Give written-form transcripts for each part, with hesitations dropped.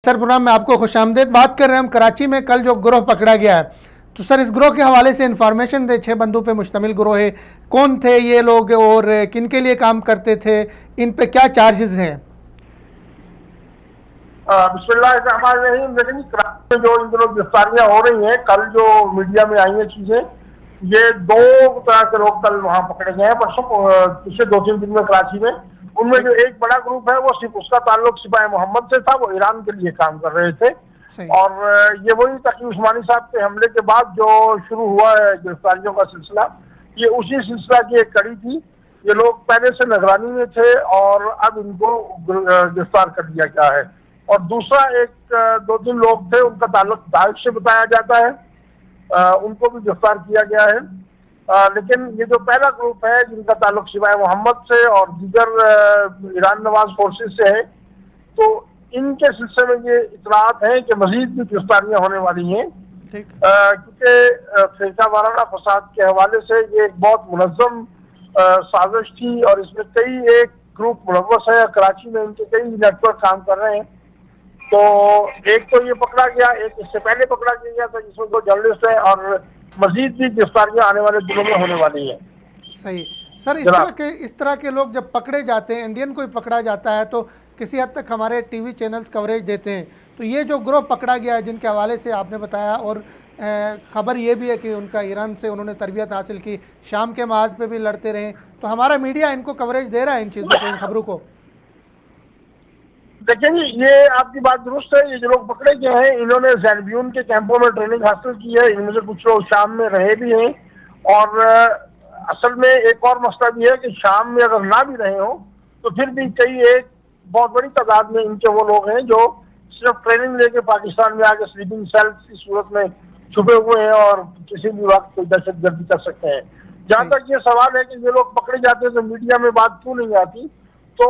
Sir programme में आपको खुशामदीद। बात कर रहे हैं हम कराची में कल जो गिरोह पकड़ा गया है, तो सर इस गिरोह के हवाले से इंफॉर्मेशन दे। 6 बंदों पे मुश्तमिल गिरोह है, कौन थे ये लोग और किन के लिए काम करते थे, इन पे क्या चार्जेस हैं? बिस्मिल्लाहिर्रहमानिर्रहीम। लेकिन कराची में जो इन दिनों गिरफ्तारियां हो रही हैं, कल जो मीडिया में आई हैं चीजें, ये 2 तरह के लोग कल वहां पकड़े गए हैं परसों पिछले 2-3 दिन में कराची में। उनमें जो एक बड़ा ग्रुप है वो सिर्फ उसका ताल्लुक सिपाही मोहम्मद से था, वो ईरान के लिए काम कर रहे थे। सही। और ये वही तकी उस्मानी साहब के हमले के बाद जो शुरू हुआ है गिरफ्तारियों का सिलसिला, ये उसी सिलसिला की एक कड़ी थी। ये लोग पहले से निगरानी में थे और अब इनको गिरफ्तार कर दिया गया है। और दूसरा एक 2-3 लोग थे, उनका ताल्लुक दाइश से बताया जाता है, उनको भी गिरफ्तार किया गया है। लेकिन ये जो पहला ग्रुप है जिनका ताल्लुक सिवाय मोहम्मद से और दीगर ईरान नवाज फोर्सेस से है, तो इनके सिलसिले में ये इतलात है कि मजीद भी गिरफ्तारियां होने वाली हैं। क्योंकि फिरका वाराना फसाद के हवाले से ये एक बहुत मुनज़्ज़म साजिश थी और इसमें कई एक ग्रुप मुलव्वस है। कराची में इनके कई नेटवर्क काम कर रहे हैं। तो एक तो ये पकड़ा गया, एक इससे पहले पकड़ा गया था जिसमें 2 जर्नलिस्ट है, और मजीद भी गिरफ्तारियां आने वाले दिनों में होने वाली हैं। सही। सर इस तरह के लोग जब पकड़े जाते हैं, इंडियन कोई पकड़ा जाता है तो किसी हद तक हमारे टीवी चैनल्स कवरेज देते हैं। तो ये जो ग्रुप पकड़ा गया है जिनके हवाले से आपने बताया, और ख़बर ये भी है कि उनका ईरान से उन्होंने तरबियत हासिल की, शाम के महाज पे भी लड़ते रहे, तो हमारा मीडिया इनको कवरेज दे रहा है इन चीज़ों को, इन खबरों को? देखिए, ये आपकी बात दुरुस्त है। ये जो लोग पकड़े गए हैं, इन्होंने ज़ैनबियून के कैंपों में ट्रेनिंग हासिल की है। इनमें से कुछ लोग शाम में रहे भी हैं। और असल में एक और मसला भी है कि शाम में अगर ना भी रहे हो तो फिर भी कई एक बहुत बड़ी तादाद में इनके वो लोग हैं जो सिर्फ ट्रेनिंग लेके पाकिस्तान में आके स्लीपिंग सेल्स की सूरत में छुपे हुए हैं और किसी भी वक्त कोई दहशत गर्दी कर सकते हैं। जहाँ तक ये सवाल है कि ये लोग पकड़े जाते हैं तो मीडिया में बात क्यों नहीं आती, तो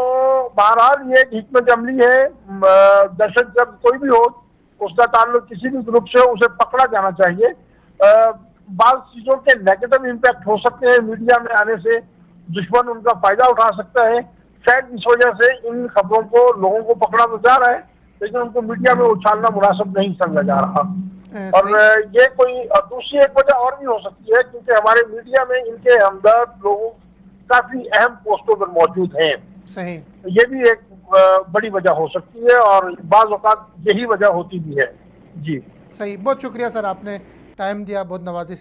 बहरहाल ये एक हिकमत अमली है। दहशतगर्द कोई भी हो, उसका ताल्लुक किसी भी ग्रुप से, उसे पकड़ा जाना चाहिए। बाज़ चीज़ों के नेगेटिव इम्पैक्ट हो सकते हैं मीडिया में आने से, दुश्मन उनका फायदा उठा सकता है। शायद इस वजह से इन खबरों को लोगों को पकड़ा तो जा रहा है, लेकिन उनको मीडिया में उछालना मुनासिब नहीं समझा जा रहा। और ये कोई दूसरी एक वजह और भी हो सकती है, क्योंकि हमारे मीडिया में इनके हमदर्द लोग काफी अहम पोस्टों पर मौजूद हैं। सही। ये भी एक बड़ी वजह हो सकती है और बाज़ औक़ात यही वजह होती भी है। जी सही। बहुत शुक्रिया सर, आपने टाइम दिया, बहुत नवाजी।